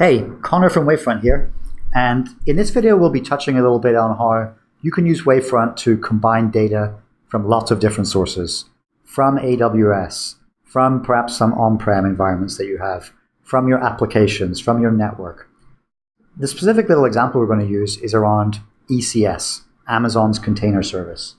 Hey, Connor from Wavefront here, and in this video we'll be touching a little bit on how you can use Wavefront to combine data from lots of different sources, from AWS, from perhaps some on-prem environments that you have, from your applications, from your network. The specific little example we're going to use is around ECS, Amazon's container service.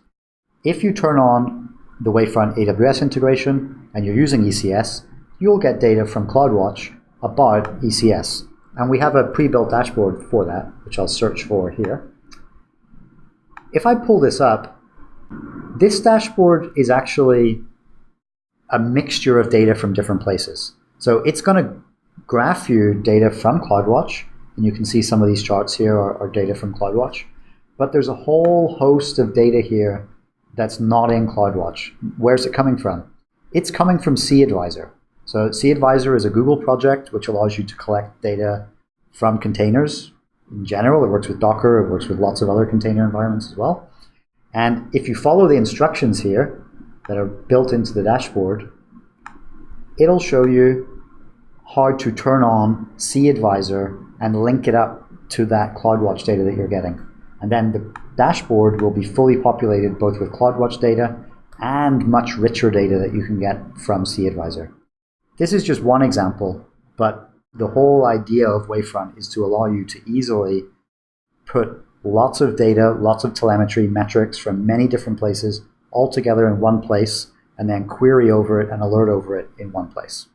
If you turn on the Wavefront AWS integration and you're using ECS, you'll get data from CloudWatch about ECS. And we have a pre-built dashboard for that, which I'll search for here. If I pull this up, this dashboard is actually a mixture of data from different places. So it's going to graph you data from CloudWatch, and you can see some of these charts here are data from CloudWatch. But there's a whole host of data here that's not in CloudWatch. Where's it coming from? It's coming from cAdvisor. So cAdvisor is a Google project which allows you to collect data from containers in general. It works with Docker, it works with lots of other container environments as well. And if you follow the instructions here that are built into the dashboard, it'll show you how to turn on cAdvisor and link it up to that CloudWatch data that you're getting. And then the dashboard will be fully populated both with CloudWatch data and much richer data that you can get from cAdvisor. This is just one example, but the whole idea of Wavefront is to allow you to easily put lots of data, lots of telemetry, metrics from many different places all together in one place, and then query over it and alert over it in one place.